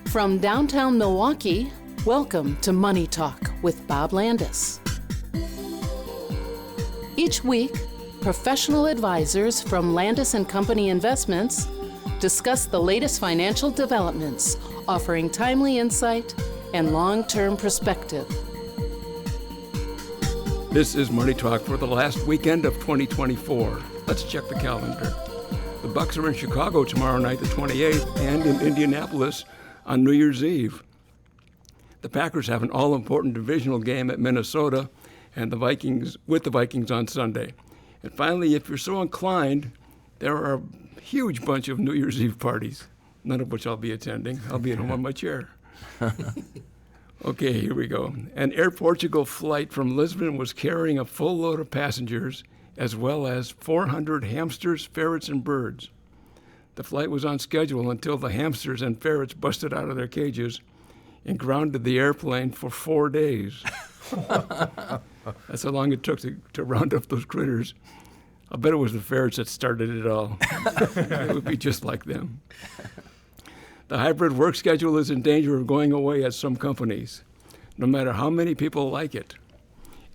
From downtown Milwaukee, welcome to Money Talk with Bob Landis. Each week, professional advisors from Landis & Company Investments discuss the latest financial developments, offering timely insight and long-term perspective. This is Money Talk for the last weekend of 2024. Let's check the calendar. The Bucks are in Chicago tomorrow night, the 28th, and in Indianapolis on New Year's Eve. The Packers have an all-important divisional game at Minnesota and the Vikings on Sunday. And finally, if you're so inclined, there are a huge bunch of New Year's Eve parties, none of which I'll be attending. I'll be at home on my chair. Okay, here we go. An Air Portugal flight from Lisbon was carrying a full load of passengers, as well as 400 hamsters, ferrets, and birds. The flight was on schedule until the hamsters and ferrets busted out of their cages and grounded the airplane for 4 days. That's how long it took to round up those critters. I bet it was the ferrets that started it all. It would be just like them. The hybrid work schedule is in danger of going away at some companies, no matter how many people like it.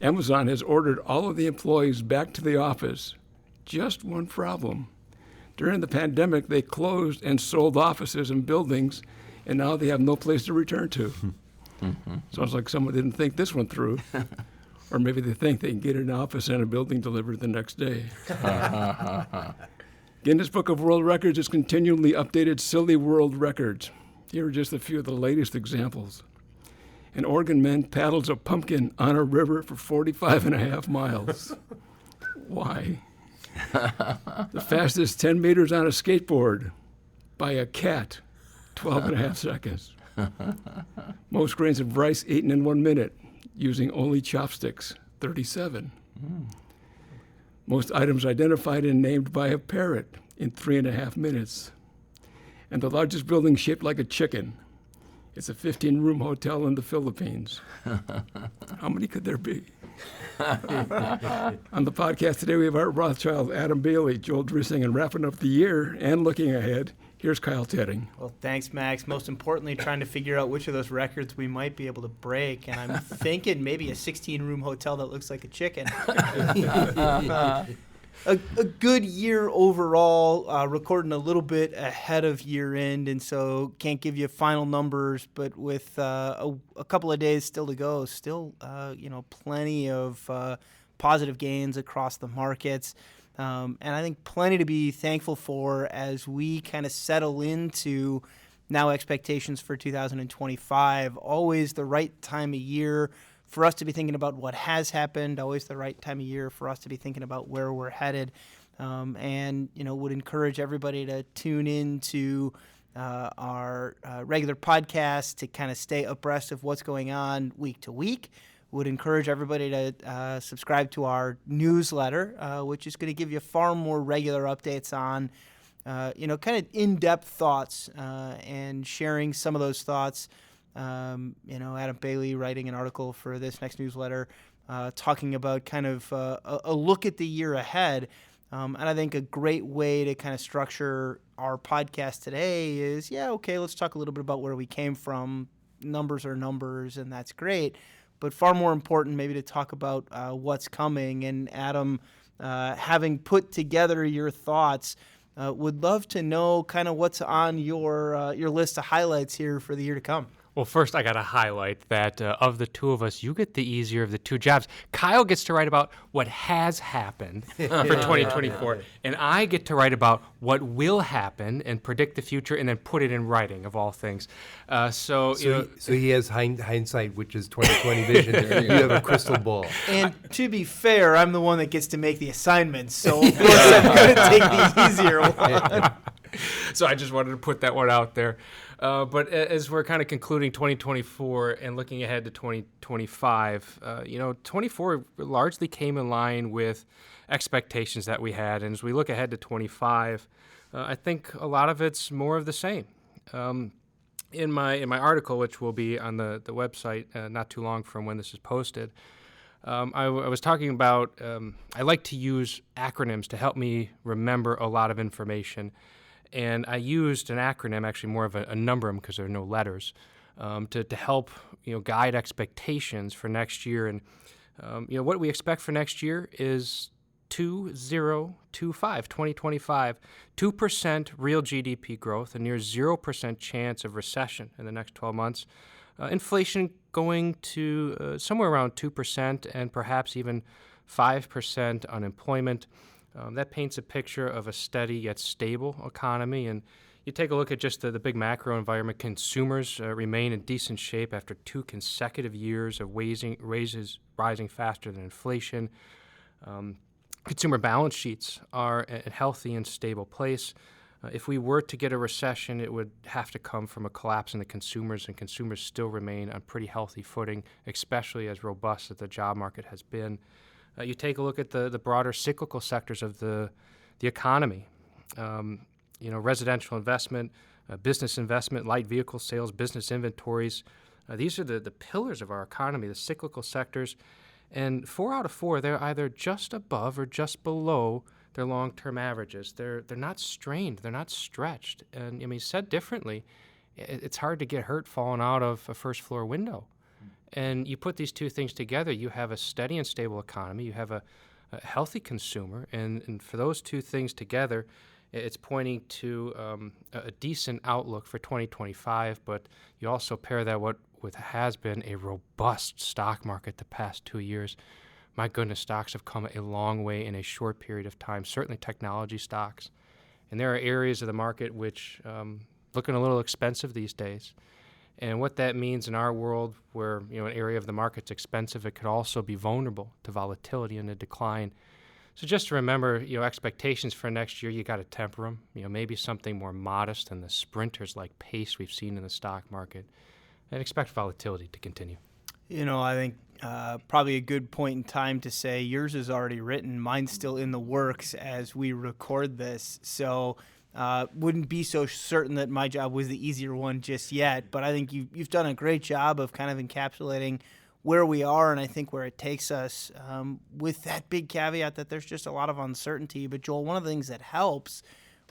Amazon has ordered all of the employees back to the office. Just one problem. During the pandemic, they closed and sold offices and buildings, and now they have no place to return to. Sounds like someone didn't think this one through. Or maybe they think they can get an office and a building delivered the next day. Guinness Book of World Records has continually updated silly world records. Here are just a few of the latest examples. An Oregon man paddles a pumpkin on a river for 45 and a half miles. Why? The fastest 10 meters on a skateboard by a cat, 12 and a half seconds. Most grains of rice eaten in 1 minute using only chopsticks, 37. Most items identified and named by a parrot in 3.5 minutes. And the largest building shaped like a chicken. It's a 15-room hotel in the Philippines. How many could there be? On the podcast today, we have Art Rothschild, Adam Bailey, Joel Drissing, and wrapping up the year and looking ahead, here's Kyle Tedding. Well, thanks, Max. Most importantly, trying to figure out which of those records we might be able to break. And I'm thinking maybe a 16-room hotel that looks like a chicken. A good year overall, recording a little bit ahead of year end, and so can't give you final numbers, but with a couple of days still to go, still plenty of positive gains across the markets, and I think plenty to be thankful for as we kind of settle into now expectations for 2025. Always the right time of year for us to be thinking about what has happened, always the right time of year for us to be thinking about where we're headed, and would encourage everybody to tune in to our regular podcast to kind of stay abreast of what's going on week to week. Would encourage everybody to subscribe to our newsletter, which is going to give you far more regular updates on kind of in-depth thoughts and sharing some of those thoughts. Adam Bailey writing an article for this next newsletter talking about kind of a look at the year ahead. And I think a great way to kind of structure our podcast today is, let's talk a little bit about where we came from. Numbers are numbers, and that's great. But far more important maybe to talk about what's coming. And Adam, having put together your thoughts, would love to know kind of what's on your list of highlights here for the year to come. Well, first, I got to highlight that of the two of us, you get the easier of the two jobs. Kyle gets to write about what has happened for 2024, and I get to write about what will happen and predict the future and then put it in writing, of all things. So he has hindsight, which is 20/20 vision. You have a crystal ball. And to be fair, I'm the one that gets to make the assignments, so of course I'm going to take the easier one. So I just wanted to put that one out there. But as we're kind of concluding 2024 and looking ahead to 2025, 24 largely came in line with expectations that we had. And as we look ahead to 25, I think a lot of it's more of the same. In my article, which will be on the website not too long from when this is posted, I was talking about I like to use acronyms to help me remember a lot of information. And I used an acronym, actually more of a number because there are no letters, to help guide expectations for next year. And what we expect for next year is 2025, 2% real GDP growth, a near 0% chance of recession in the next 12 months. Inflation going to somewhere around 2% and perhaps even 5% unemployment. That paints a picture of a steady yet stable economy. And you take a look at just the big macro environment. Consumers remain in decent shape after 2 consecutive years of raises rising faster than inflation. Consumer balance sheets are a healthy and stable place. If we were to get a recession, it would have to come from a collapse in the consumers, and consumers still remain on pretty healthy footing, especially as robust as the job market has been. You take a look at the broader cyclical sectors of the economy. Residential investment, business investment, light vehicle sales, business inventories. These are the pillars of our economy, the cyclical sectors. And 4 out of 4, they're either just above or just below their long-term averages. They're not strained. They're not stretched. And, said differently, it's hard to get hurt falling out of a first-floor window. And you put these two things together, you have a steady and stable economy. You have a healthy consumer. And for those two things together, it's pointing to a decent outlook for 2025. But you also pair that with has been a robust stock market the past 2 years. My goodness, stocks have come a long way in a short period of time, certainly technology stocks. And there are areas of the market which looking a little expensive these days. And what that means in our world where, an area of the market's expensive, it could also be vulnerable to volatility and a decline. So just to remember, expectations for next year, you got to temper them. Maybe something more modest than the sprinters-like pace we've seen in the stock market. And expect volatility to continue. I think probably a good point in time to say yours is already written. Mine's still in the works as we record this. So wouldn't be so certain that my job was the easier one just yet. But I think you've done a great job of kind of encapsulating where we are and I think where it takes us, with that big caveat that there's just a lot of uncertainty. But Joel, one of the things that helps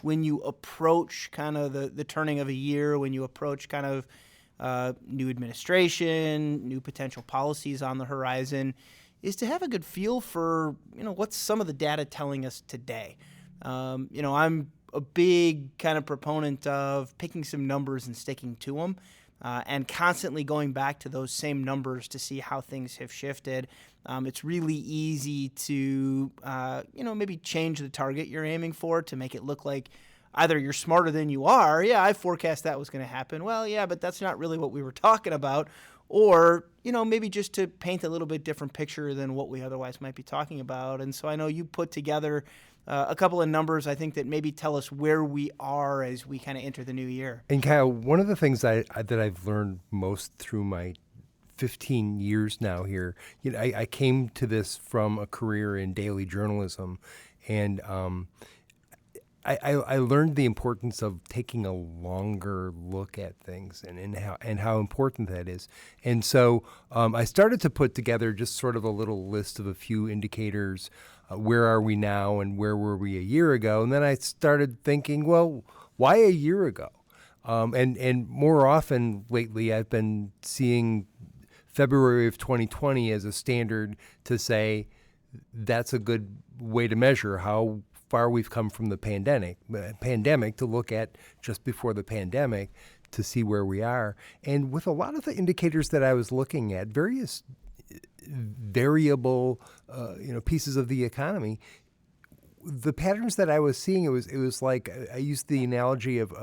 when you approach kind of the turning of a year, when you approach kind of new administration, new potential policies on the horizon, is to have a good feel for, what's some of the data telling us today. I'm a big kind of proponent of picking some numbers and sticking to them, and constantly going back to those same numbers to see how things have shifted. It's really easy to, maybe change the target you're aiming for to make it look like either you're smarter than you are. Yeah, I forecast that was going to happen. Well, yeah, but that's not really what we were talking about. Or, maybe just to paint a little bit different picture than what we otherwise might be talking about. And so I know you put together a couple of numbers, I think, that maybe tell us where we are as we kind of enter the new year. And Kyle, one of the things that I've learned most through my 15 years now here, I came to this from a career in daily journalism, and I learned the importance of taking a longer look at things and how important that is. And so I started to put together just sort of a little list of a few indicators. Where are we now and where were we a year ago? And then I started thinking, well, why a year ago? And more often lately, I've been seeing February of 2020 as a standard to say that's a good way to measure how far we've come from the pandemic to look at just before the pandemic to see where we are. And with a lot of the indicators that I was looking at, various variable pieces of the economy, the patterns that I was seeing, it was like I used the analogy of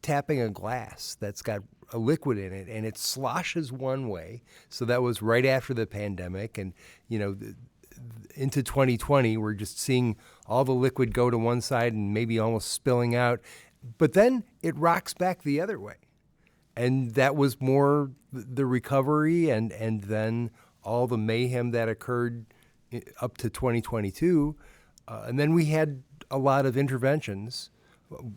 tapping a glass that's got a liquid in it, and it sloshes one way. So that was right after the pandemic, and into 2020, we're just seeing all the liquid go to one side and maybe almost spilling out. But then it rocks back the other way. And that was more the recovery and then all the mayhem that occurred up to 2022. And then we had a lot of interventions.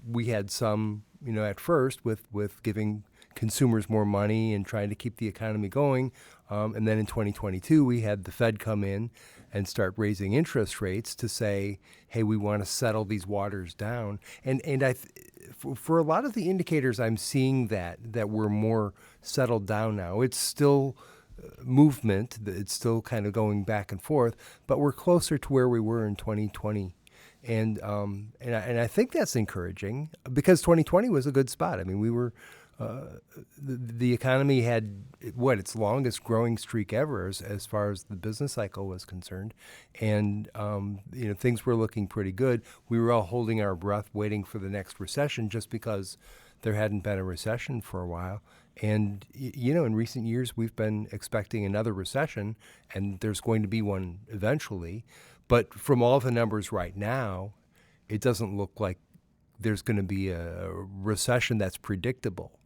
We had some, at first with giving consumers more money and trying to keep the economy going. And then in 2022, we had the Fed come in and start raising interest rates to say, hey, we want to settle these waters down. And for a lot of the indicators, I'm seeing that we're more settled down now. It's still movement. It's still kind of going back and forth, but we're closer to where we were in 2020. And I think that's encouraging because 2020 was a good spot. I mean, we were the economy had its longest growing streak ever as far as the business cycle was concerned, and things were looking pretty good. We were all holding our breath, waiting for the next recession, just because there hadn't been a recession for a while. And in recent years, we've been expecting another recession, and there's going to be one eventually. But from all the numbers right now, it doesn't look like there's going to be a recession that's predictable.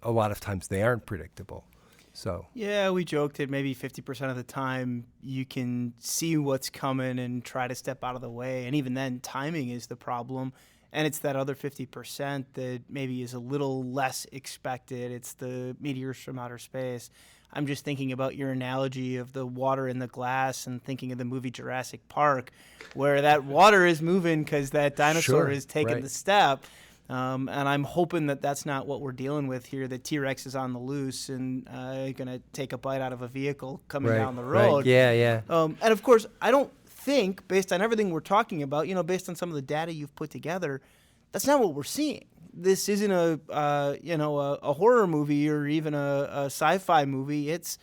A lot of times they aren't predictable. So yeah, we joked that maybe 50% of the time you can see what's coming and try to step out of the way. And even then, timing is the problem. And it's that other 50% that maybe is a little less expected. It's the meteors from outer space. I'm just thinking about your analogy of the water in the glass and thinking of the movie Jurassic Park, where that water is moving because that dinosaur is taking the step. And I'm hoping that that's not what we're dealing with here, that T-Rex is on the loose and going to take a bite out of a vehicle coming down the road. Right. Yeah. And, of course, I don't think, based on everything we're talking about, based on some of the data you've put together, that's not what we're seeing. This isn't a horror movie or even a sci-fi movie. It's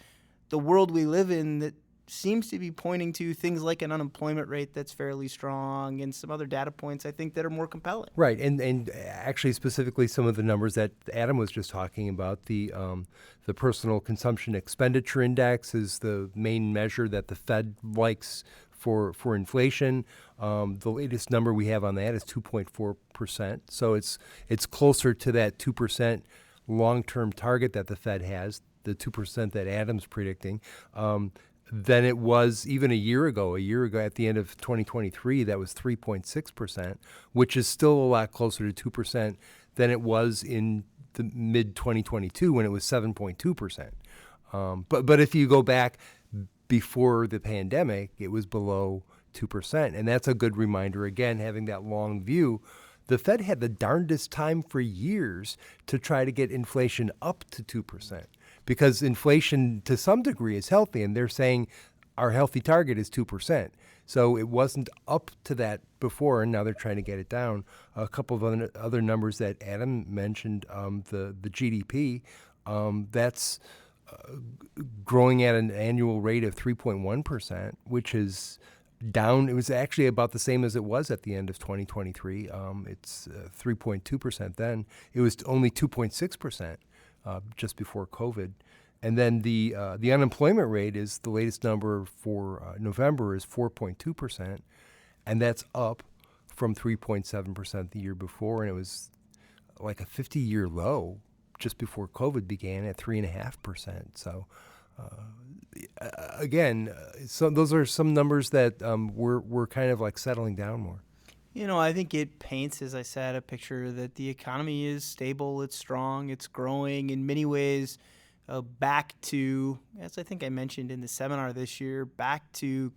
the world we live in that seems to be pointing to things like an unemployment rate that's fairly strong and some other data points, I think, that are more compelling. Right, and actually specifically some of the numbers that Adam was just talking about, the personal consumption expenditure index is the main measure that the Fed likes for inflation. The latest number we have on that is 2.4%. So it's closer to that 2% long-term target that the Fed has, the 2% that Adam's predicting, than it was even a year ago. A year ago, at the end of 2023, that was 3.6%, which is still a lot closer to 2% than it was in the mid-2022 when it was 7.2%. But if you go back before the pandemic, it was below 2%. And that's a good reminder, again, having that long view. The Fed had the darndest time for years to try to get inflation up to 2%, because inflation to some degree is healthy, and they're saying our healthy target is 2%. So it wasn't up to that before, and now they're trying to get it down. A couple of other numbers that Adam mentioned, the GDP, that's growing at an annual rate of 3.1%, which is down. It was actually about the same as it was at the end of 2023. It's 3.2% then. It was only 2.6% just before COVID. And then the unemployment rate is the latest number for November is 4.2%, and that's up from 3.7% the year before, and it was like a 50-year low just before COVID began at 3.5%. So again, so those are some numbers that we're kind of like settling down more. I think it paints, as I said, a picture that the economy is stable, it's strong, it's growing in many ways, back to, as I think I mentioned in the seminar this year, back to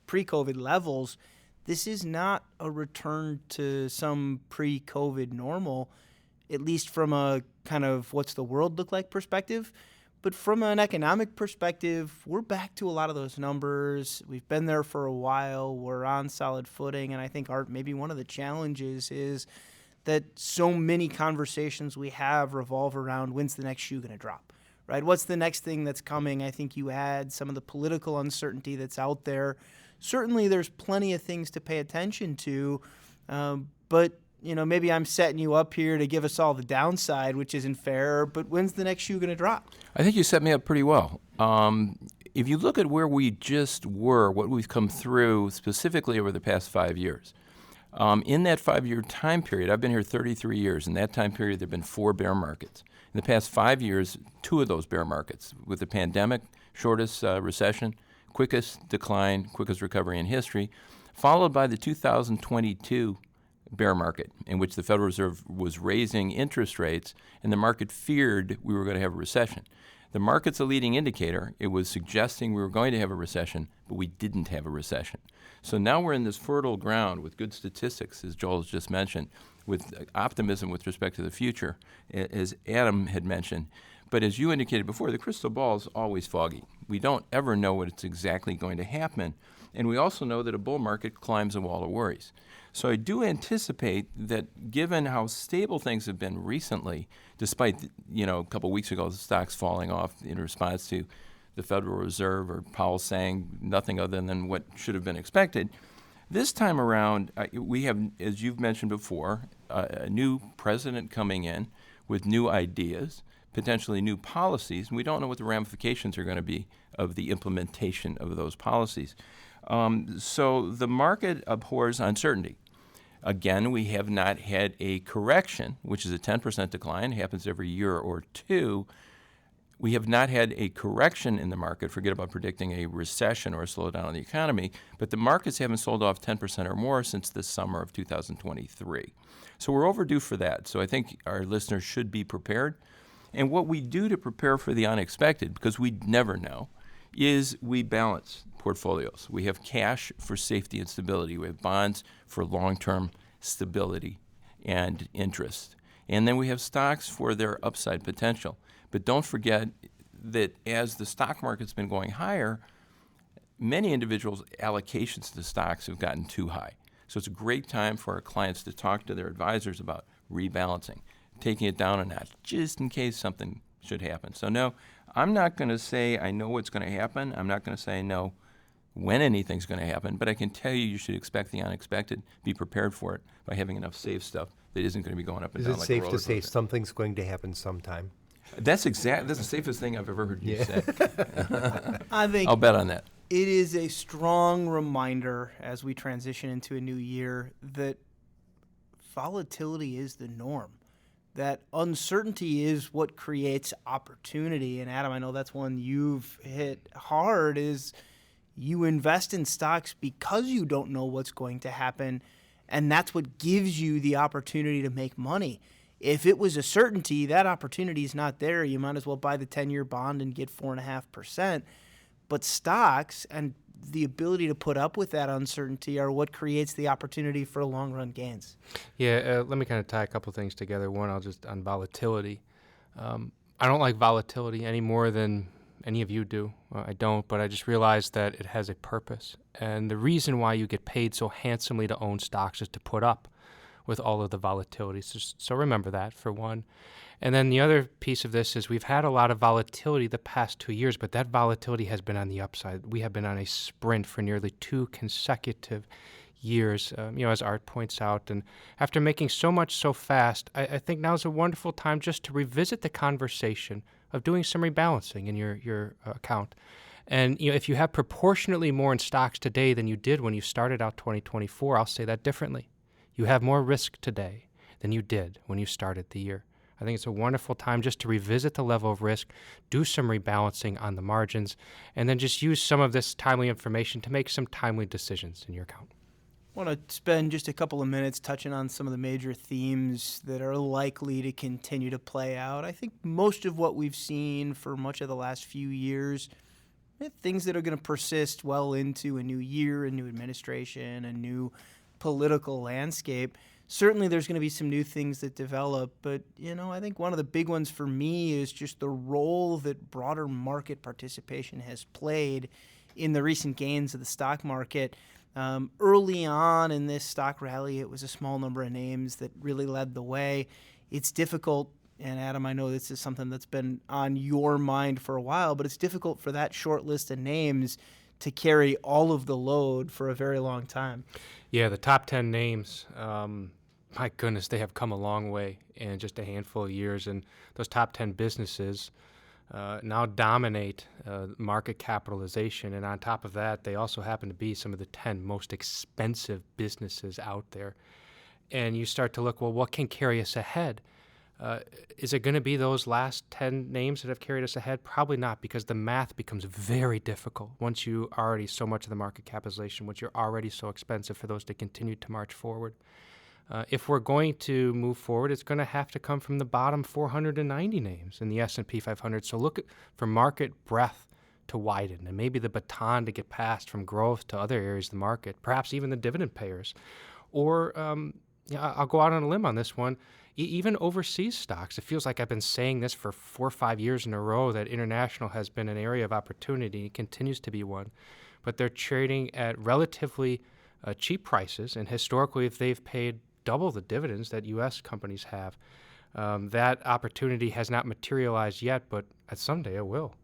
pre-COVID levels. This is not a return to some pre-COVID normal, at least from a kind of what's the world look like perspective. But from an economic perspective, we're back to a lot of those numbers. We've been there for a while. We're on solid footing. And I think, Art, maybe one of the challenges is that so many conversations we have revolve around when's the next shoe going to drop, right? What's the next thing that's coming? I think you add some of the political uncertainty that's out there. Certainly there's plenty of things to pay attention to, but maybe I'm setting you up here to give us all the downside, which isn't fair, but when's the next shoe going to drop? I think you set me up pretty well. If you look at where we just were, what we've come through specifically over the past 5 years, in that 5-year time period, I've been here 33 years. In that time period, there have been 4 bear markets. In the past 5 years, 2 of those bear markets, with the pandemic, shortest recession, quickest decline, quickest recovery in history, followed by the 2022 bear market, in which the Federal Reserve was raising interest rates and the market feared we were going to have a recession. The market's a leading indicator. It was suggesting we were going to have a recession, but we didn't have a recession. So now we're in this fertile ground with good statistics, as Joel has just mentioned, with optimism with respect to the future, as Adam had mentioned. But as you indicated before, the crystal ball is always foggy. We don't ever know what's exactly going to happen. And we also know that a bull market climbs a wall of worries. So I do anticipate that given how stable things have been recently, despite, a couple of weeks ago, the stocks falling off in response to the Federal Reserve or Powell saying nothing other than what should have been expected, this time around, we have, as you've mentioned before, a new president coming in with new ideas, potentially new policies, and we don't know what the ramifications are going to be of the implementation of those policies. So the market abhors uncertainty. Again, we have not had a correction, which is a 10% decline, happens every year or two. We have not had a correction in the market, forget about predicting a recession or a slowdown in the economy, but the markets haven't sold off 10% or more since the summer of 2023. So we're overdue for that. So I think our listeners should be prepared. And what we do to prepare for the unexpected, because we never know, is we balance portfolios. We have cash for safety and stability. We have bonds for long-term stability and interest. And then we have stocks for their upside potential. But don't forget that as the stock market's been going higher, many individuals' allocations to stocks have gotten too high. So it's a great time for our clients to talk to their advisors about rebalancing, taking it down a notch, just in case something should happen. So no, I'm not going to say I know what's going to happen. I'm not going to say I know when anything's going to happen, but I can tell you should expect the unexpected, be prepared for it by having enough safe stuff that isn't going to be going up and down like a roller coaster. Is it safe to say something's going to happen sometime? That's the safest thing I've ever heard you say. I think I'll bet on that. it is a strong reminder as we transition into a new year that volatility is the norm, that uncertainty is what creates opportunity. And Adam, I know that's one you've hit hard, is you invest in stocks because you don't know what's going to happen, and that's what gives you the opportunity to make money. If it was a certainty, that opportunity is not there. You might as well buy the 10-year bond and get 4.5%. But stocks and the ability to put up with that uncertainty are what creates the opportunity for long-run gains. Yeah, let me kind of tie a couple things together. One, I'll just on volatility. I don't like volatility any more than any of you do. I don't, but I just realized that it has a purpose. And the reason why you get paid so handsomely to own stocks is to put up with all of the volatility. So remember that, for one. And then the other piece of this is we've had a lot of volatility the past 2 years, but that volatility has been on the upside. We have been on a sprint for nearly 2 consecutive years, as Art points out. And after making so much so fast, I think now is a wonderful time just to revisit the conversation of doing some rebalancing in your account. And if you have proportionately more in stocks today than you did when you started out 2024, I'll say that differently. You have more risk today than you did when you started the year. I think it's a wonderful time just to revisit the level of risk, do some rebalancing on the margins, and then just use some of this timely information to make some timely decisions in your account. I want to spend just a couple of minutes touching on some of the major themes that are likely to continue to play out. I think most of what we've seen for much of the last few years, things that are going to persist well into a new year, a new administration, a new political landscape. Certainly there's going to be some new things that develop, but I think one of the big ones for me is just the role that broader market participation has played in the recent gains of the stock market. Early on in this stock rally, it was a small number of names that really led the way. It's difficult, and Adam, I know this is something that's been on your mind for a while, but it's difficult for that short list of names to carry all of the load for a very long time. Yeah, the top 10 names, my goodness, they have come a long way in just a handful of years. And those top 10 businesses now dominate market capitalization. And on top of that, they also happen to be some of the 10 most expensive businesses out there. And you start to look, well, what can carry us ahead? Is it going to be those last 10 names that have carried us ahead? Probably not, because the math becomes very difficult once you already so much of the market capitalization, once you're already so expensive for those to continue to march forward. If we're going to move forward, it's going to have to come from the bottom 490 names in the S&P 500. So look for market breadth to widen and maybe the baton to get passed from growth to other areas of the market, perhaps even the dividend payers. Or I'll go out on a limb on this one, even overseas stocks. It feels like I've been saying this for 4 or 5 years in a row that international has been an area of opportunity. It continues to be one. But they're trading at relatively cheap prices, and historically, if they've paid double the dividends that U.S. companies have, that opportunity has not materialized yet, but someday it will.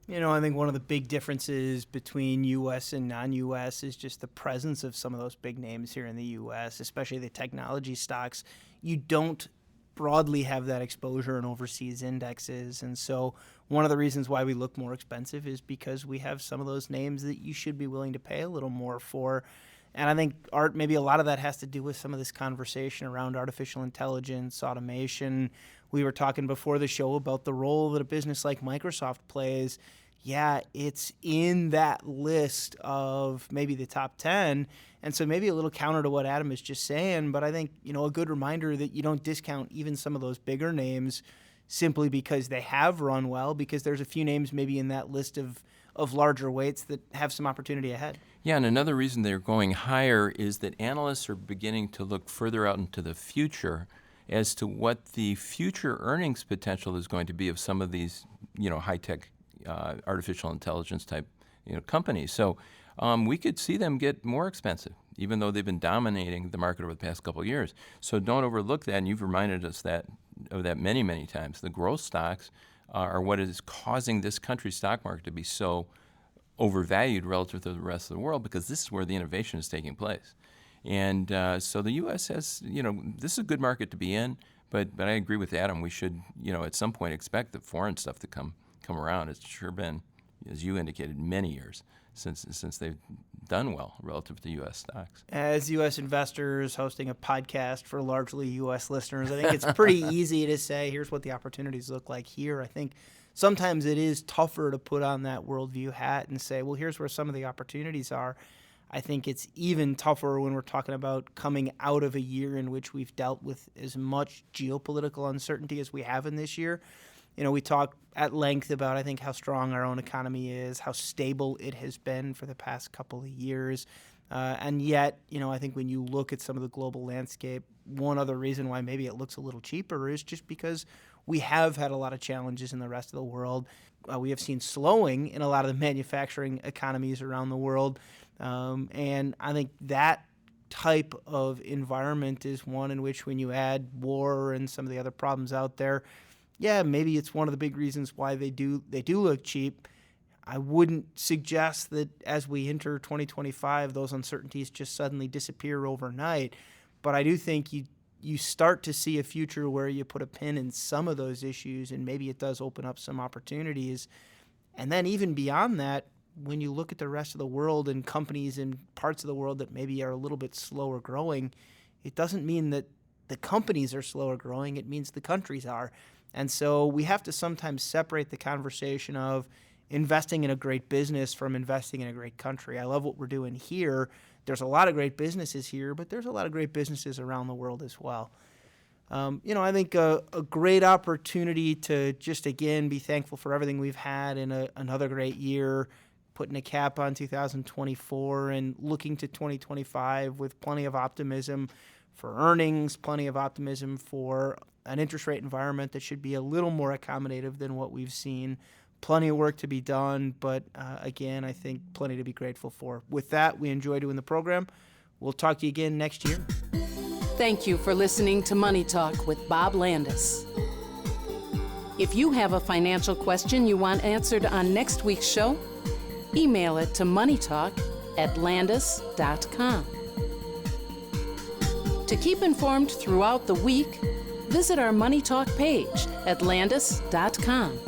I think one of the big differences between U.S. and non-U.S. is just the presence of some of those big names here in the U.S., especially the technology stocks. You don't broadly have that exposure in overseas indexes. And so one of the reasons why we look more expensive is because we have some of those names that you should be willing to pay a little more for. And I think, Art, maybe a lot of that has to do with some of this conversation around artificial intelligence, automation. We were talking before the show about the role that a business like Microsoft plays. Yeah, it's in that list of maybe the top 10. And so maybe a little counter to what Adam is just saying, but I think, a good reminder that you don't discount even some of those bigger names simply because they have run well, because there's a few names maybe in that list of larger weights that have some opportunity ahead. Yeah, and another reason they're going higher is that analysts are beginning to look further out into the future as to what the future earnings potential is going to be of some of these, high-tech artificial intelligence type, companies. So we could see them get more expensive, even though they've been dominating the market over the past couple of years. So don't overlook that, and you've reminded us of that many, many times. The growth stocks are what is causing this country's stock market to be so overvalued relative to the rest of the world, because this is where the innovation is taking place. And so the U.S. has, this is a good market to be in, but I agree with Adam. We should, at some point expect the foreign stuff to come around. It's sure been, as you indicated, many years since they've done well relative to U.S. stocks. As U.S. investors hosting a podcast for largely U.S. listeners, I think it's pretty easy to say, here's what the opportunities look like here. I think sometimes it is tougher to put on that worldview hat and say, well, here's where some of the opportunities are. I think it's even tougher when we're talking about coming out of a year in which we've dealt with as much geopolitical uncertainty as we have in this year. We talked at length about, I think, how strong our own economy is, how stable it has been for the past couple of years. And yet, I think when you look at some of the global landscape, one other reason why maybe it looks a little cheaper is just because we have had a lot of challenges in the rest of the world. We have seen slowing in a lot of the manufacturing economies around the world. And I think that type of environment is one in which when you add war and some of the other problems out there, yeah, maybe it's one of the big reasons why they do look cheap. I wouldn't suggest that as we enter 2025, those uncertainties just suddenly disappear overnight. But I do think you start to see a future where you put a pin in some of those issues, and maybe it does open up some opportunities. And then even beyond that, when you look at the rest of the world and companies in parts of the world that maybe are a little bit slower growing, it doesn't mean that the companies are slower growing. It means the countries are. And so we have to sometimes separate the conversation of investing in a great business from investing in a great country. I love what we're doing here. There's a lot of great businesses here, but there's a lot of great businesses around the world as well. I think a great opportunity to just, again, be thankful for everything we've had in another great year, putting a cap on 2024 and looking to 2025 with plenty of optimism for earnings, plenty of optimism for an interest rate environment that should be a little more accommodative than what we've seen. Plenty of work to be done, but again, I think plenty to be grateful for. With that, we enjoy doing the program. We'll talk to you again next year. Thank you for listening to Money Talk with Bob Landis. If you have a financial question you want answered on next week's show, email it to moneytalk@landis.com. To keep informed throughout the week, visit our Money Talk page at landis.com.